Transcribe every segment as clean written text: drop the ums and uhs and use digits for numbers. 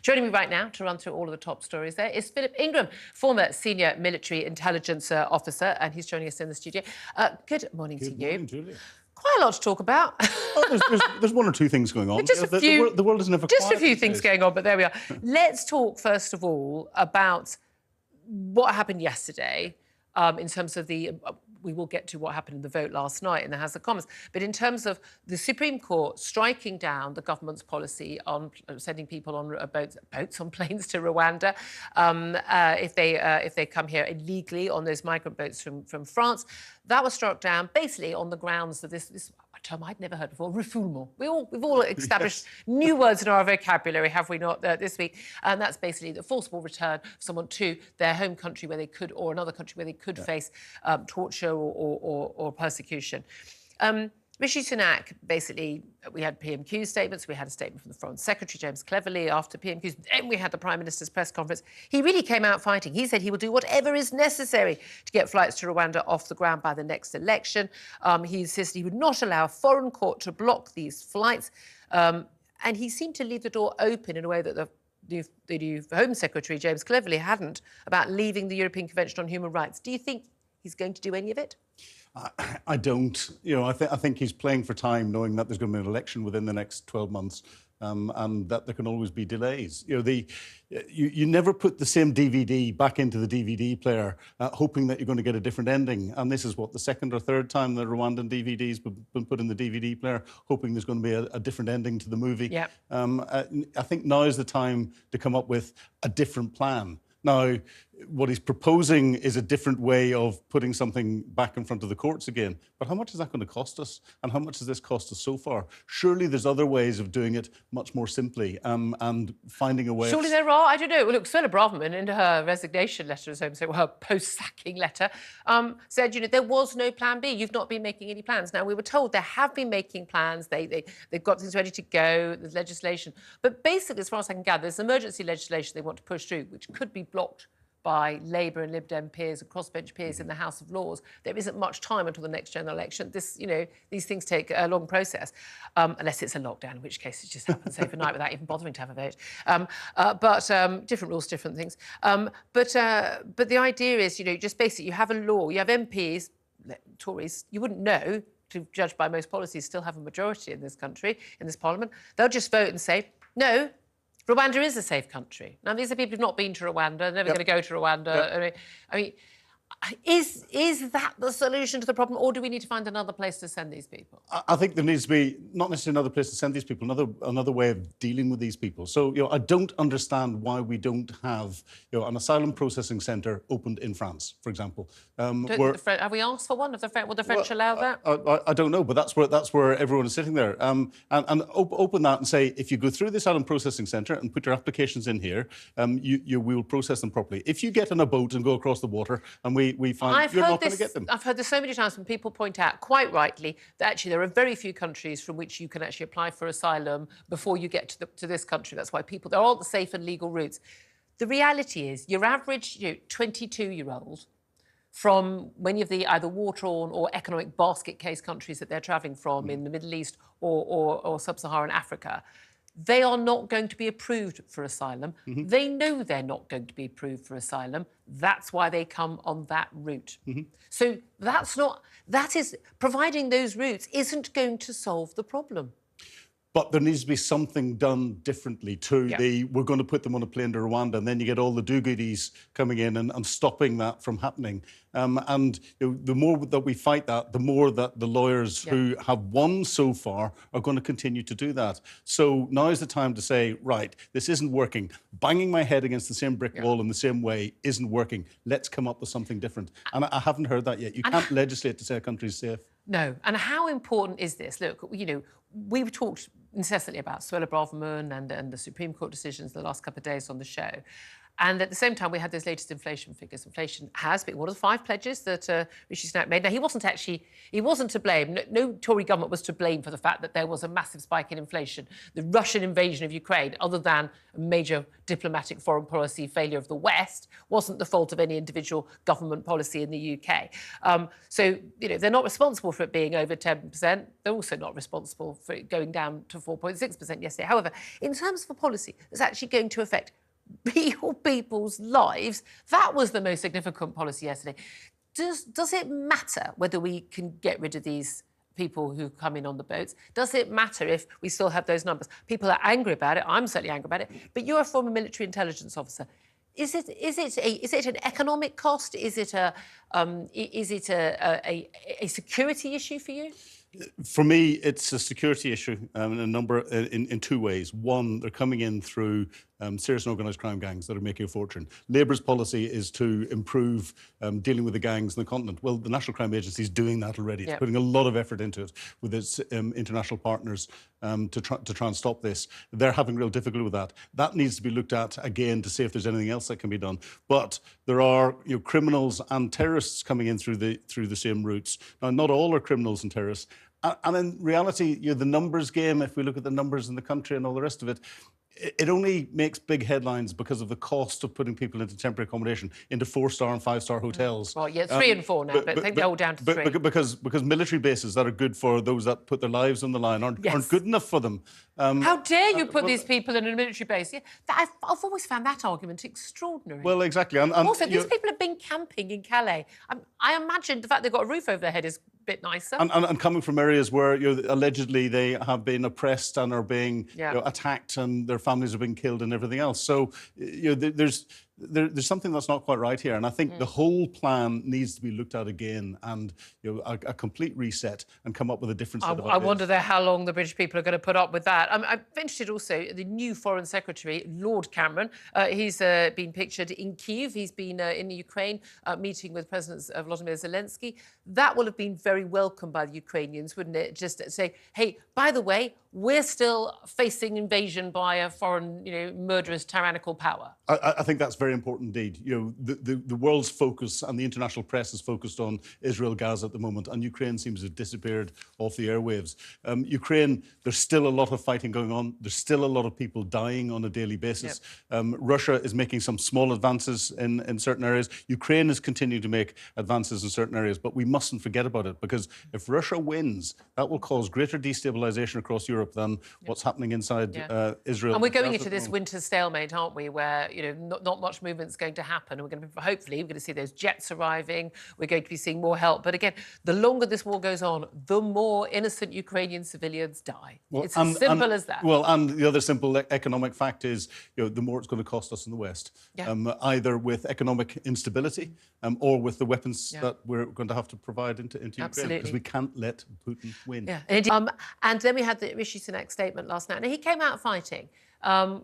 Joining me right now to run through all of the top stories there is Philip Ingram, former senior military intelligence officer, and he's joining us in the studio. Good morning to you. Good morning, Julia. Quite a lot to talk about. Oh, there's one or two things going on. Just a few. The world is never just quiet a few these things days. going on, but there we are. Let's talk first of all about what happened yesterday in terms of the. We will get to what happened in the vote last night in the House of Commons. But in terms of the Supreme Court striking down the government's policy on sending people on boats on planes to Rwanda if they come here illegally on those migrant boats from France, that was struck down basically on the grounds of this a term I'd never heard before, refoulement. We've all established new words in our vocabulary, have we not, this week? And that's basically the forcible return of someone to their home country where they could, or another country where they could face torture or persecution. Rishi Sunak, basically, we had PMQ statements, we had a statement from the Foreign Secretary, James Cleverly, after PMQs, then we had the Prime Minister's press conference. He really came out fighting. He said he will do whatever is necessary to get flights to Rwanda off the ground by the next election. He insisted he would not allow a foreign court to block these flights. And he seemed to leave the door open in a way that the new Home Secretary, James Cleverly, hadn't, about leaving the European Convention on Human Rights. Do you think he's going to do any of it? I don't. I think he's playing for time, knowing that there's going to be an election within the next 12 months, and that there can always be delays. You never put the same DVD back into the DVD player, hoping that you're going to get a different ending. And this is what, the second or third time the Rwandan DVD's been put in the DVD player, hoping there's going to be a different ending to the movie. Yep. I think now is the time to come up with a different plan. Now, what he's proposing is a different way of putting something back in front of the courts again. But how much is that going to cost us? And how much has this cost us so far? Surely there's other ways of doing it much more simply and finding a way... Surely there are. I don't know. Well, look, Philip Ingram, in her resignation letter, as well, her post-sacking letter, said, there was no plan B. You've not been making any plans. Now, we were told they have been making plans. They've got things ready to go. There's legislation. But basically, as far as I can gather, there's emergency legislation they want to push through, which could be blocked by Labour and Lib Dem peers and crossbench peers in the House of Lords. There isn't much time until the next general election. These things take a long process, unless it's a lockdown, in which case it just happens overnight without even bothering to have a vote. But different rules, different things. But the idea is, just basically, you have a law, you have MPs, Tories, you wouldn't know, to judge by most policies, still have a majority in this country, in this parliament. They'll just vote and say, no, Rwanda is a safe country. Now, these are people who've not been to Rwanda, never going to go to Rwanda. I mean, is that the solution to the problem, or do we need to find another place to send these people? I think there needs to be not necessarily another place to send these people, another way of dealing with these people. So, I don't understand why we don't have, an asylum processing centre opened in France, for example. Have we asked for one? Will the French allow that? I don't know, but that's where everyone is sitting there. And open that and say, if you go through the asylum processing centre and put your applications in here, we will process them properly. If you get on a boat and go across the water and we find you're not going to get them. I've heard this so many times when people point out, quite rightly, that actually there are very few countries from which you can actually apply for asylum before you get to this country. That's why there are all the safe and legal routes. The reality is, your average 22-year-old from many of the either war-torn or economic basket case countries that they're travelling from in the Middle East or sub-Saharan Africa, they are not going to be approved for asylum. They know they're not going to be approved for asylum. That's why they come on that route. So that is, providing those routes isn't going to solve the problem. But there needs to be something done differently too. We're going to put them on a plane to Rwanda, and then you get all the do-goodies coming in and stopping that from happening. And the more that we fight that, the more that the lawyers who have won so far are going to continue to do that. So now is the time to say, right, this isn't working. Banging my head against the same brick wall in the same way isn't working. Let's come up with something different. And I haven't heard that yet. You can't legislate to say a country's safe. No. And how important is this? Look, we've talked incessantly about Philip Ingram and the Supreme Court decisions the last couple of days on the show. And at the same time, we had those latest inflation figures. Inflation has been one of the 5 pledges that Rishi Sunak made. Now, he wasn't to blame. No Tory government was to blame for the fact that there was a massive spike in inflation. The Russian invasion of Ukraine, other than a major diplomatic foreign policy failure of the West, wasn't the fault of any individual government policy in the UK. So, they're not responsible for it being over 10%. They're also not responsible for it going down to 4.6% yesterday. However, in terms of a policy that's actually going to affect real people's lives, that was the most significant policy yesterday. Does it matter whether we can get rid of these people who come in on the boats? Does it matter if we still have those numbers? People are angry about it. I'm certainly angry about it. But you're a former military intelligence officer. Is it an economic cost? Is it a security issue for you? For me, it's a security issue in two ways. One, they're coming in through serious and organised crime gangs that are making a fortune. Labour's policy is to improve dealing with the gangs on the continent. Well, the National Crime Agency is doing that already. It's putting a lot of effort into it with its international partners to try and stop this. They're having real difficulty with that. That needs to be looked at again to see if there's anything else that can be done. But there are criminals and terrorists coming in through the same routes. Now, not all are criminals and terrorists. And in reality, the numbers game, if we look at the numbers in the country and all the rest of it, it only makes big headlines because of the cost of putting people into temporary accommodation, into 4-star and 5-star hotels. Well, yeah, 3 and 4 now, but I think they're all down to 3. Because military bases that are good for those that put their lives on the line aren't good enough for them. How dare you put these people in a military base? Yeah, I've always found that argument extraordinary. Well, exactly. And also, these people have been camping in Calais. I imagine the fact they've got a roof over their head is a bit nicer. And coming from areas where allegedly they have been oppressed and are being attacked and their families are being killed and everything else. So there's something that's not quite right here. And I think the whole plan needs to be looked at again and a complete reset and come up with a different set of ideas. I wonder how long the British people are going to put up with that. I'm interested also, the new Foreign Secretary, Lord Cameron, he's been pictured in Kyiv. He's been in Ukraine meeting with President Volodymyr Zelensky. That will have been very welcome by the Ukrainians, wouldn't it? Just to say, hey, by the way, we're still facing invasion by a foreign, murderous, tyrannical power. I think that's very important indeed. The world's focus and the international press is focused on Israel, Gaza at the moment, and Ukraine seems to have disappeared off the airwaves. Ukraine, there's still a lot of fighting going on. There's still a lot of people dying on a daily basis. Russia is making some small advances in certain areas. Ukraine is continuing to make advances in certain areas, but we mustn't forget about it, because if Russia wins, that will cause greater destabilisation across Europe than what's happening inside Israel. And we're going into this winter stalemate, aren't we, where not much movement's going to happen. We're going to hopefully we're going to see those jets arriving. We're going to be seeing more help. But again, the longer this war goes on, the more innocent Ukrainian civilians die. It's as simple as that. Well, and the other simple economic fact is, the more it's going to cost us in the West, either with economic instability or with the weapons that we're going to have to provide into Ukraine, because we can't let Putin win. And then we had the Rishi Sunak statement last night. Now, he came out fighting.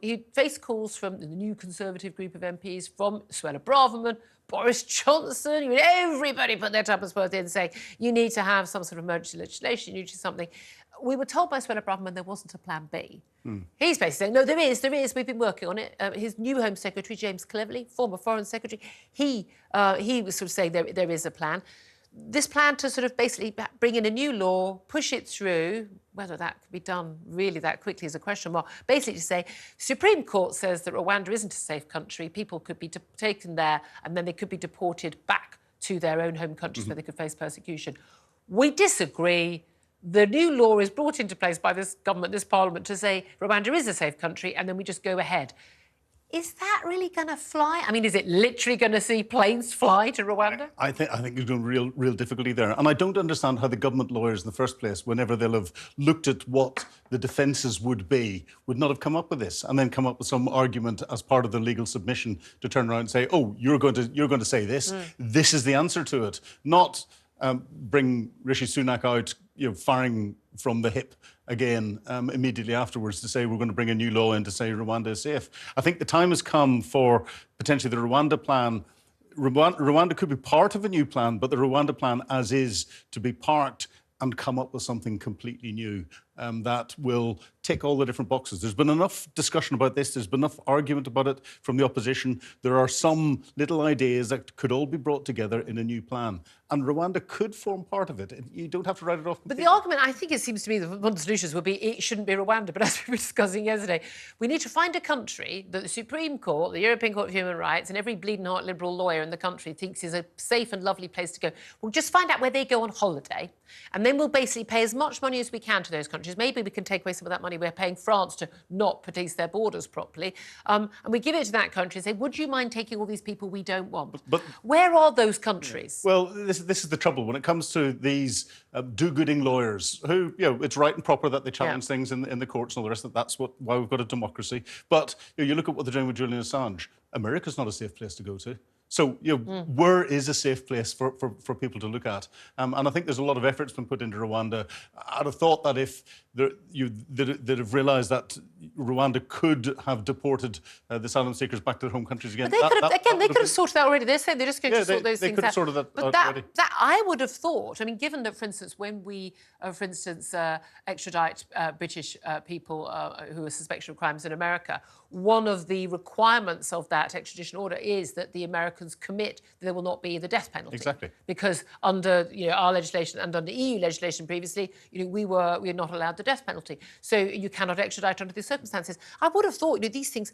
He faced calls from the new Conservative group of MPs, from Suella Braverman, Boris Johnson. Everybody put their tuppence worth in, saying you need to have some sort of emergency legislation, you need to do something. We were told by Suella Braverman there wasn't a plan B. He's basically saying, no, there is. We've been working on it. His new Home Secretary, James Cleverly, former Foreign Secretary, he was sort of saying there is a plan. This plan to sort of basically bring in a new law, push it through, whether that could be done really that quickly is a question mark. Basically to say, Supreme Court says that Rwanda isn't a safe country. People could be taken there and then they could be deported back to their own home countries where they could face persecution. We disagree. The new law is brought into place by this government, this parliament, to say Rwanda is a safe country, and then we just go ahead. Is that really going to fly? I mean, is it literally going to see planes fly to Rwanda? I think there's going to be real difficulty there. And I don't understand how the government lawyers in the first place, whenever they'll have looked at what the defences would be, would not have come up with this and then come up with some argument as part of the legal submission to turn around and say, oh, you're going to say this. This is the answer to it. Not bring Rishi Sunak out, firing from the hip again immediately afterwards to say we're going to bring a new law in to say Rwanda is safe. I think the time has come for potentially the Rwanda plan. Rwanda could be part of a new plan, but the Rwanda plan as is to be parked and come up with something completely new that will tick all the different boxes. There's been enough discussion about this. There's been enough argument about it from the opposition. There are some little ideas that could all be brought together in a new plan. And Rwanda could form part of it. You don't have to write it off completely. But the argument, I think it seems to me, that one of the solutions would be it shouldn't be Rwanda. But as we were discussing yesterday, we need to find a country that the Supreme Court, the European Court of Human Rights, and every bleeding heart liberal lawyer in the country thinks is a safe and lovely place to go. We'll just find out where they go on holiday, and then we'll basically pay as much money as we can to those countries. Maybe we can take away some of that money money we're paying France to not police their borders properly, and we give it to that country and say, would you mind taking all these people we don't want? But where are those countries? Well, this is the trouble when it comes to these do-gooding lawyers who, it's right and proper that they challenge things in the courts and all the rest of it. That's why we've got a democracy. But you look at what they're doing with Julian Assange. America's not a safe place to go to. So, where is a safe place for people to look at? And I think there's a lot of effort's been put into Rwanda. I'd have thought that if they'd have realised that Rwanda could have deported the asylum seekers back to their home countries again. But they could have sorted that already. They're saying they're just going to sort those things out. They could have sorted that but already. That I would have thought, I mean, given that, for instance, when we, extradite British people who are suspected of crimes in America, one of the requirements of that extradition order is that the Americans commit that there will not be the death penalty. Exactly. Because under our legislation and under EU legislation previously, we were not allowed the death penalty. So you cannot extradite under these circumstances. I would have thought, these things.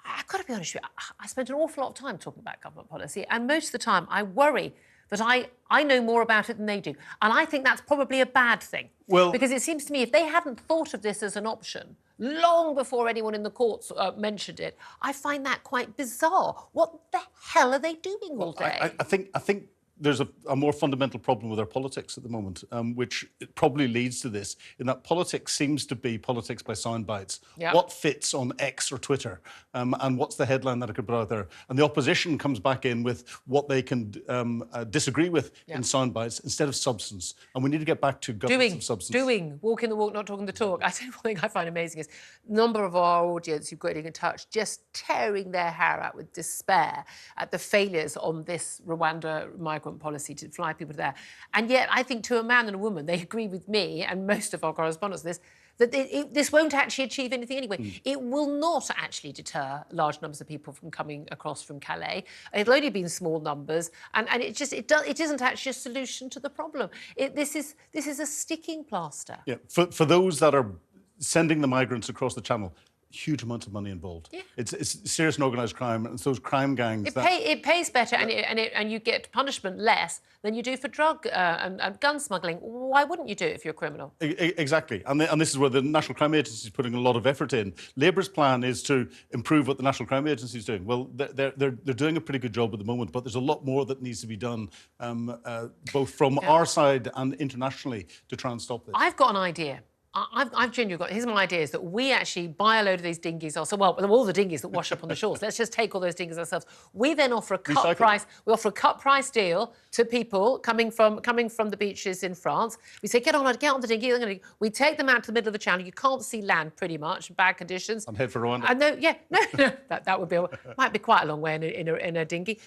I've got to be honest with you, I spent an awful lot of time talking about government policy, and most of the time I worry that I know more about it than they do. And I think that's probably a bad thing. Well, because it seems to me if they hadn't thought of this as an option long before anyone in the courts mentioned it, I find that quite bizarre. What the hell are they doing all day? I think there's a more fundamental problem with our politics at the moment, which probably leads to this, in that politics seems to be politics by sound bites. Yep. What fits on X or Twitter, and what's the headline that it could put out there? And the opposition comes back in with what they can disagree with in sound bites instead of substance. And we need to get back to governance of substance. Walking the walk, not talking the talk. I think one thing I find amazing is a number of our audience who've got in touch just tearing their hair out with despair at the failures on this Rwanda migrant policy to fly people there. And yet, I think to a man and a woman, they agree with me and most of our correspondents on this, that this won't actually achieve anything anyway. It will not actually deter large numbers of people from coming across from Calais. It'll only be in small numbers, and it isn't actually a solution to the problem. This is a sticking plaster. Yeah, for those that are sending the migrants across the channel, huge amounts of money involved. Yeah. It's serious and organised crime, and it's those crime gangs it pays better, and you get punishment less than you do for drug and gun smuggling. Why wouldn't you do it if you're a criminal? Exactly, and this is where the National Crime Agency is putting a lot of effort in. Labour's plan is to improve what the National Crime Agency is doing. Well, they're doing a pretty good job at the moment, but there's a lot more that needs to be done, both from our side and internationally, to try and stop this. I've got an idea. I've genuinely got. Here's my idea: is that we actually buy a load of these dinghies all the dinghies that wash up on the shores. Let's just take all those dinghies ourselves. We then offer a cut price. We offer a cut price deal to people coming from the beaches in France. We say, get on the dinghy. We take them out to the middle of the channel. You can't see land pretty much, bad conditions. And head for Rwanda. And that would be might be quite a long way in a dinghy.